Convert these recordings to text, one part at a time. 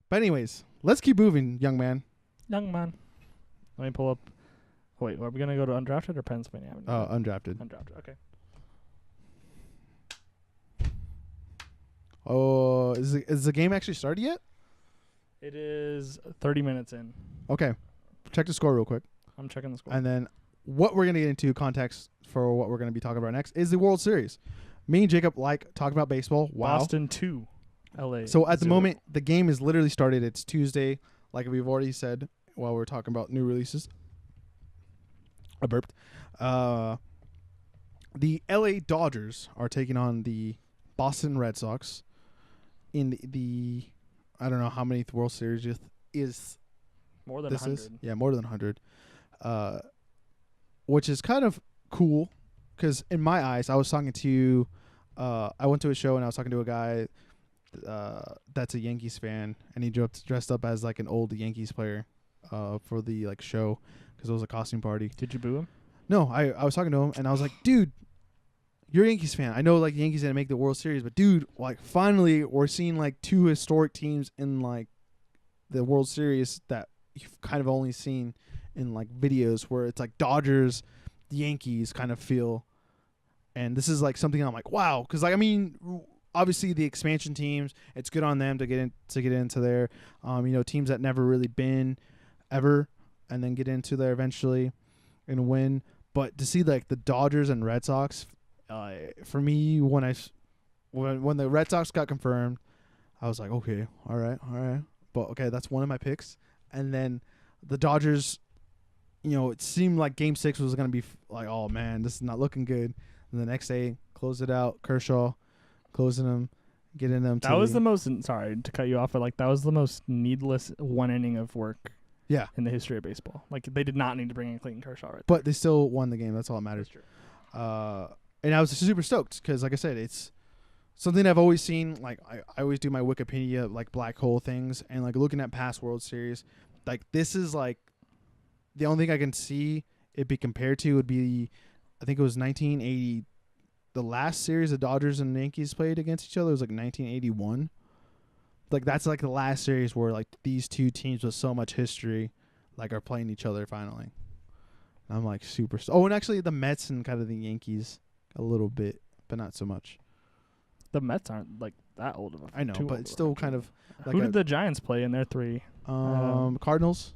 But anyways, let's keep moving, young man. Young man. Let me pull up. Wait, are we going to go to undrafted or Pennsylvania Avenue? Undrafted. Undrafted, okay. Oh, is the game actually started yet? It is 30 minutes in. Okay. Check the score real quick. I'm checking the score. And then what we're going to get into context for what we're going to be talking about next is the World Series. Me and Jacob like talking about baseball. Wow. Boston 2, LA. So at the 0. moment, the game is literally started. It's Tuesday, like we've already said while we're talking about new releases. I burped. The LA Dodgers are taking on the Boston Red Sox in the I don't know how many World Series is more than this 100. is. Yeah, more than 100. Which is kind of cool because in my eyes, I was talking to I went to a show and I was talking to a guy that's a Yankees fan, and he dressed up as like an old Yankees player for the like show because it was a costume party. Did you boo him? No, I was talking to him and I was like, dude, you're a Yankees fan. I know like the Yankees didn't make the World Series, but dude, like finally we're seeing like two historic teams in like the World Series that you've kind of only seen in like videos where it's like Dodgers, Yankees kind of feel. And this is like something I'm like, wow, because like I mean, obviously the expansion teams, it's good on them to get into there. Teams that never really been ever, and then get into there eventually and win. But to see like the Dodgers and Red Sox, for me when the Red Sox got confirmed, I was like, okay, all right, but okay, that's one of my picks. And then the Dodgers, it seemed like Game 6 was gonna be like, oh man, this is not looking good. And the next day, close it out. Kershaw, closing them, getting them. That was the most. Sorry to cut you off, but like that was the most needless one inning of work. Yeah. In the history of baseball, like they did not need to bring in Clayton Kershaw. Right. But they still won the game. That's all that matters. That's true. And I was super stoked because, like I said, it's something I've always seen. Like I always do my Wikipedia like black hole things, and like looking at past World Series, like this is like the only thing I can see it be compared to would be, I think it was 1980. The last series the Dodgers and Yankees played against each other was like 1981. Like that's like the last series where like these two teams with so much history like are playing each other finally. And I'm like super. And actually the Mets and kind of the Yankees a little bit, but not so much. The Mets aren't like that old of a. I know, but it's still kind of. Like who did the Giants play in their 3? Cardinals.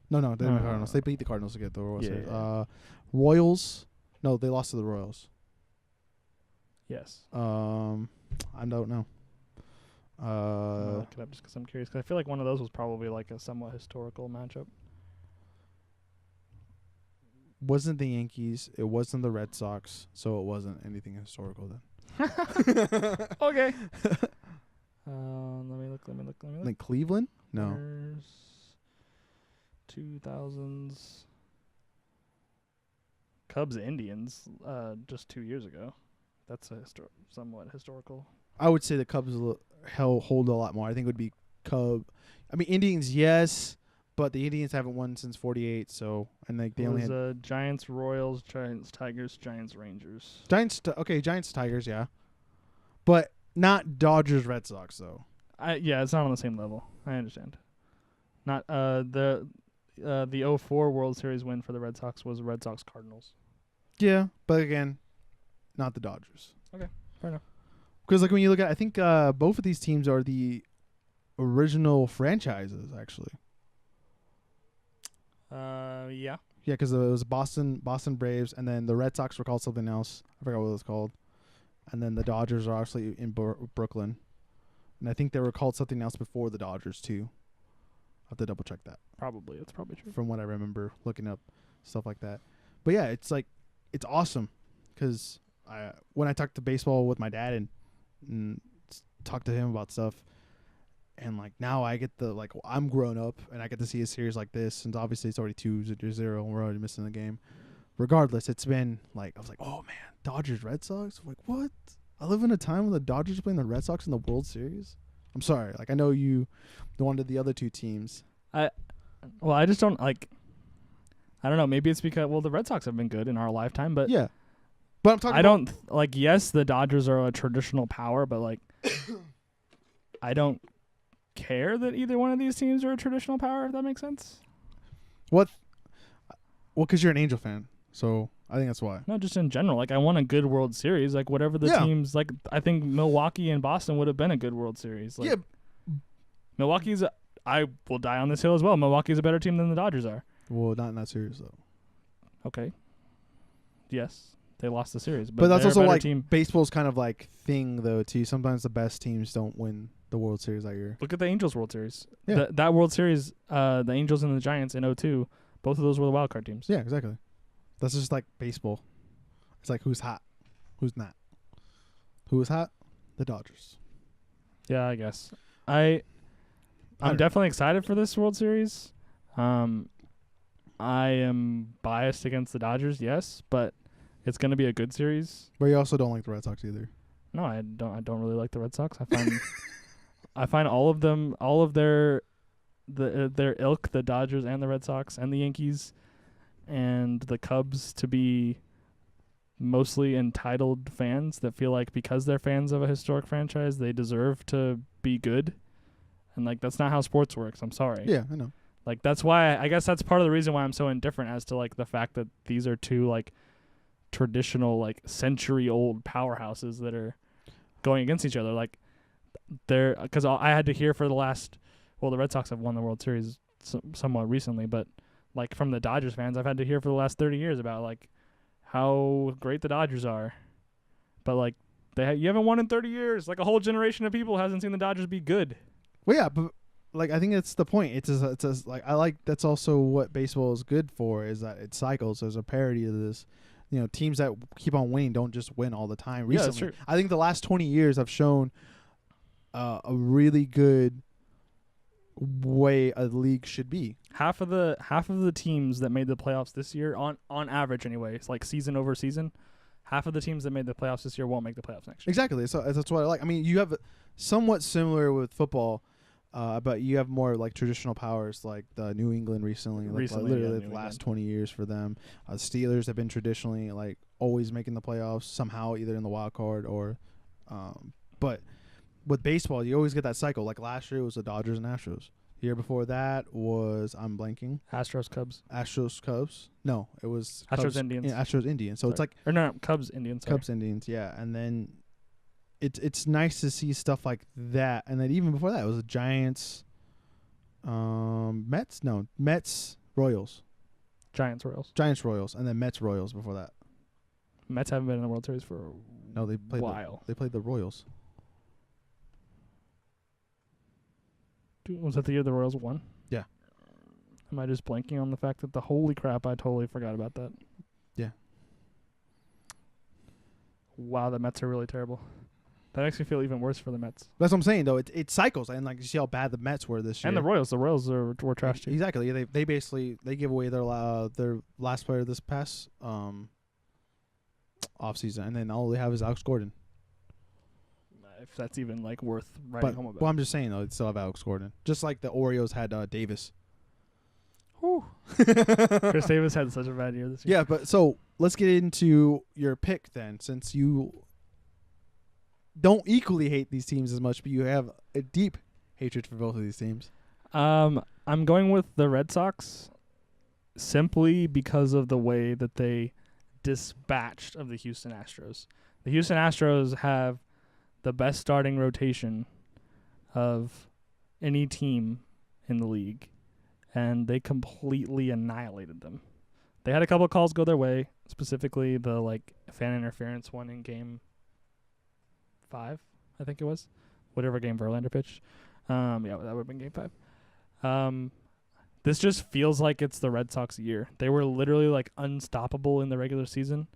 No, they didn't Cardinals. They beat the Cardinals to get the World Series. Yeah. Royals. No, they lost to the Royals. Yes. I don't know. I'll look it up just because I'm curious. Because I feel like one of those was probably like a somewhat historical matchup. Wasn't the Yankees? It wasn't the Red Sox, so it wasn't anything historical then. Okay. Let me look. Like Cleveland? No. 2000s. Cubs Indians just 2 years ago. That's a somewhat historical. I would say the Cubs hold a lot more. I think it would be Indians, yes, but the Indians haven't won since '48. So, and like they only had Giants, Royals, Giants, Tigers, Giants, Rangers. Giants, Tigers, yeah, but not Dodgers, Red Sox though. Yeah, it's not on the same level. I understand. Not the 04 World Series win for the Red Sox was Red Sox Cardinals. Yeah, but again, not the Dodgers. Okay, fair enough. Because like when you look at, I think both of these teams are the original franchises actually. Yeah. Yeah, because it was Boston Braves, and then the Red Sox were called something else. I forgot what it was called. And then the Dodgers are actually in Brooklyn. And I think they were called something else before the Dodgers too. I'll have to double check that. Probably. It's probably true. From what I remember looking up stuff like that. But yeah, it's like, it's awesome because when I talk to baseball with my dad and talk to him about stuff, and like now I get I'm grown up and I get to see a series like this, and obviously it's already 2-0 and we're already missing the game. Regardless, it's been like, I was like, oh man, Dodgers, Red Sox? I'm like, what? I live in a time when the Dodgers are playing the Red Sox in the World Series? I'm sorry. Like, I know you wanted the other two teams. I just don't like. I don't know. Maybe it's because the Red Sox have been good in our lifetime, but yeah. But I'm talking. I don't like. Yes, the Dodgers are a traditional power, but like, I don't care that either one of these teams are a traditional power, if that makes sense. What? Well, because you're an Angel fan, so I think that's why. No, just in general. Like, I want a good World Series. Like, whatever the Yeah. teams, like, I think Milwaukee and Boston would have been a good World Series. Like, Yeah. Milwaukee's, I will die on this hill as well. Milwaukee's a better team than the Dodgers are. Well, not in that series though. Okay. Yes, they lost the series, But that's they're a also better like team. baseball's kind of like thing though too. Sometimes the best teams don't win the World Series that year. Look at the Angels World Series. Yeah. That World Series, the Angels and the Giants in 2002, both of those were the wild card teams. Yeah, exactly. That's just like baseball. It's like who's hot, who's not. Who is hot? The Dodgers. Yeah, I guess. I'm definitely excited for this World Series. I am biased against the Dodgers, yes, but it's going to be a good series. But you also don't like the Red Sox either. No, I don't really like the Red Sox. I find all of them, all of their ilk, the Dodgers and the Red Sox and the Yankees and the Cubs, to be mostly entitled fans that feel like because they're fans of a historic franchise, they deserve to be good. And like, that's not how sports works. I'm sorry. Yeah, I know. Like, that's why I guess that's part of the reason why I'm so indifferent as to like the fact that these are two like traditional, like century old powerhouses that are going against each other. Like, they're, because I had to hear for the last, well, the Red Sox have won the World Series somewhat recently, but like from the Dodgers fans, I've had to hear for the last 30 years about like how great the Dodgers are. But like, you haven't won in 30 years. Like, a whole generation of people hasn't seen the Dodgers be good. Well, yeah, but like I think that's the point. It's like I like that's also what baseball is good for, is that it cycles. There's a parity of this. You know, teams that keep on winning don't just win all the time. Recently, Yeah, that's true. I think the last 20 years have shown a really good way a league should be. Half of the teams that made the playoffs this year, on average anyway, it's like season over season, half of the teams that made the playoffs this year won't make the playoffs next year. Exactly. So that's what I like. I mean, you have somewhat similar with football, but you have more like traditional powers, like the New England recently. Literally the last 20 years for them. Steelers have been traditionally like always making the playoffs somehow, either in the wild card or. But with baseball, you always get that cycle. Like last year, it was the Dodgers and Astros. The year before that was, I'm blanking. Astros, Cubs. Astros, Cubs. No, it was Astros, Cubs, Indians. Yeah, Astros, Indians. So it's like Cubs, Indians. Sorry. Cubs, Indians. Yeah, and then it's nice to see stuff like that. And then even before that, it was the Giants, Mets, Royals, Giants, Royals, and then Mets, Royals before that. Mets haven't been in the World Series for No, they a played while. They played the Royals. Was that the year the Royals won? Yeah. Am I just blanking on the fact that holy crap, I totally forgot about that. Yeah. Wow, the Mets are really terrible. That makes me feel even worse for the Mets. That's what I'm saying, though. It cycles, and like you see how bad the Mets were this year. And the Royals. The Royals were trash too. Exactly. They basically give away their last player this past offseason, and then all they have is Alex Gordon. If that's even like worth writing home about. Well, I'm just saying though, they still have Alex Gordon, just like the Orioles had Davis. Whew. Chris Davis had such a bad year this year. Yeah, but so let's get into your pick then, since you don't equally hate these teams as much, but you have a deep hatred for both of these teams. I'm going with the Red Sox simply because of the way that they dispatched of the Houston Astros. The Houston Astros have the best starting rotation of any team in the league, and they completely annihilated them. They had a couple of calls go their way, specifically the like fan interference one in Game 5, I think it was, whatever game Verlander pitched. Yeah, that would have been Game 5. This just feels like it's the Red Sox year. They were literally like unstoppable in the regular season.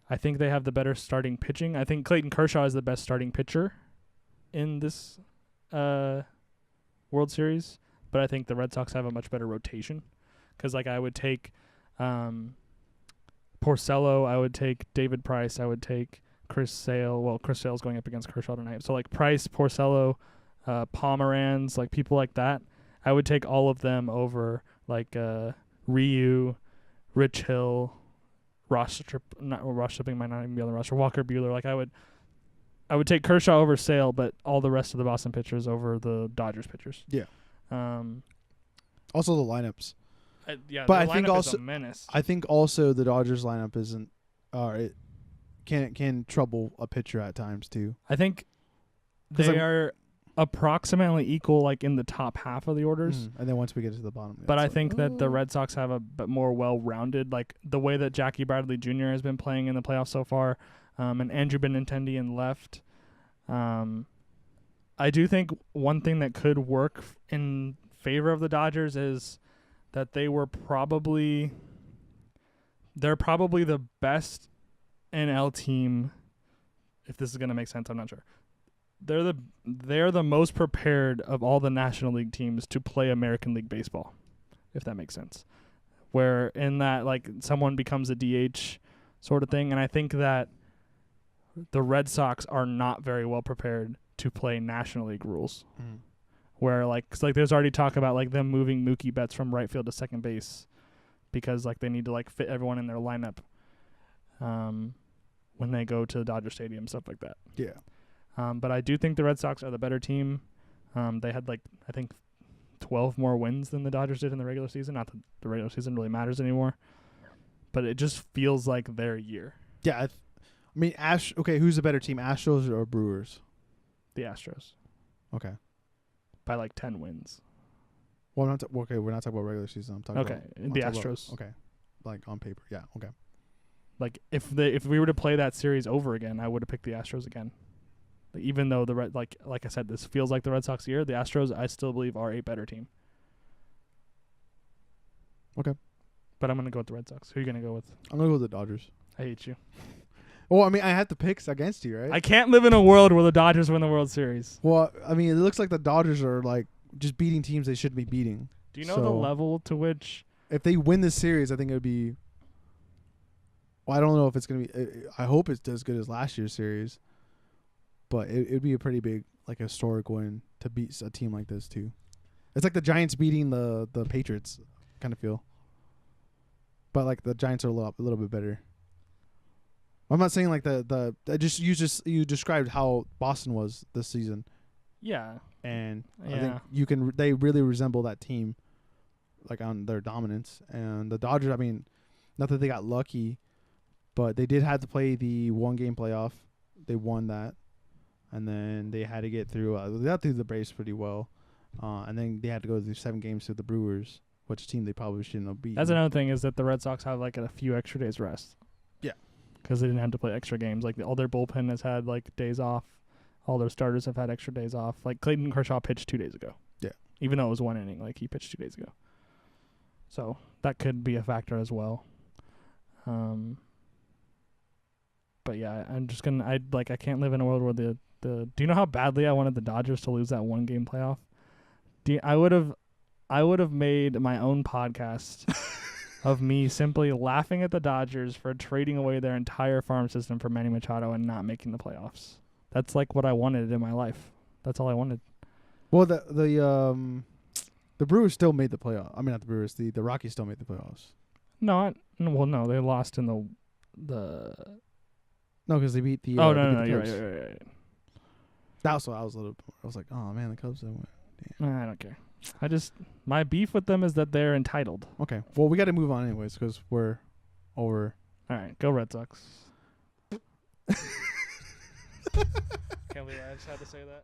I think they have the better starting pitching. I think Clayton Kershaw is the best starting pitcher in this World Series, but I think the Red Sox have a much better rotation. Because like I would take Porcello, I would take David Price, I would take Chris Sale. Well, Chris Sale's going up against Kershaw tonight. So like Price, Porcello, Pomeranz, like people like that. I would take all of them over like Ryu, Rich Hill, Ross Stripling might not even be on the roster. Walker Buehler. Like I would I would take Kershaw over Sale, but all the rest of the Boston pitchers over the Dodgers pitchers. Yeah. Um, Also the lineups. yeah, But their I think lineup also is a menace. I think also the Dodgers lineup isn't it can trouble a pitcher at times too. I think 'Cause, they like, are approximately equal, like in the top half of the orders. And then once we get to the bottom. But it's I like, think that the Red Sox have a bit more well-rounded, like the way that Jackie Bradley Jr. has been playing in the playoffs so far, and Andrew Benintendi in left. I do think one thing that could work in favor of the Dodgers is that they're probably the best NL team. If this is going to make sense, I'm not sure. They're the most prepared of all the National League teams to play American League baseball, if that makes sense. Where in that, like, someone becomes a DH sort of thing, and I think that the Red Sox are not very well prepared to play National League rules. Where, like, 'cause, like, there's already talk about, like, them moving Mookie Betts from right field to second base because, like, they need to, like, fit everyone in their lineup when they go to Dodger Stadium, stuff like that. Yeah. But I do think the Red Sox are the better team. They had, like, I think 12 more wins than the Dodgers did in the regular season. Not that the regular season really matters anymore. But it just feels like their year. Yeah. I mean, okay, who's the better team, Astros or Brewers? The Astros. Okay. By, like, 10 wins. Well, we're not talking about regular season. I'm talking Okay, about the Astros. Okay. Like on paper. Yeah, okay. Like, if we were to play that series over again, I would have picked the Astros again. Like, even though like I said, this feels like the Red Sox year, the Astros, I still believe, are a better team. Okay. But I'm going to go with the Red Sox. Who are you going to go with? I'm going to go with the Dodgers. I hate you. Well, I mean, I have to pick against you, right? I can't live in a world where the Dodgers win the World Series. Well, I mean, it looks like the Dodgers are, like, just beating teams they shouldn't be beating. Do you know the level to which... If they win this series, I think it would be... Well, I don't know if it's going to be... I hope it's as good as last year's series. But it would be a pretty big, like, historic win to beat a team like this, too. It's like the Giants beating the Patriots, kind of feel. But, like, the Giants are a little bit better. I'm not saying, like, you described how Boston was this season. Yeah. And Yeah. I think they really resemble that team, like, on their dominance. And the Dodgers, I mean, not that they got lucky, but they did have to play the one-game playoff. They won that. And then they had to get through. They got through the Braves pretty well. And then they had to go through 7 games to the Brewers, which team they probably shouldn't have beaten. That's another thing, is that the Red Sox have, like, a few extra days rest. Yeah. Because they didn't have to play extra games. Like, all their bullpen has had, like, days off. All their starters have had extra days off. Like, Clayton Kershaw pitched 2 days ago. Yeah. Even though it was 1 inning, like, he pitched 2 days ago. So that could be a factor as well. But yeah, I'm just gonna. I can't live in a world where the. Do you know how badly I wanted the Dodgers to lose that 1-game playoff? I would have made my own podcast of me simply laughing at the Dodgers for trading away their entire farm system for Manny Machado and not making the playoffs. That's like what I wanted in my life. That's all I wanted. Well, the Brewers still made the playoff. I mean, not the Brewers. The Rockies still made the playoffs. No, they lost in the. No, because they beat the. No, you're right. That's what I was a little. I was like, oh man, the Cubs went. I don't care. My beef with them is that they're entitled. Okay, well, we got to move on anyways because we're over. All right, go Red Sox. Can't believe I just had to say that.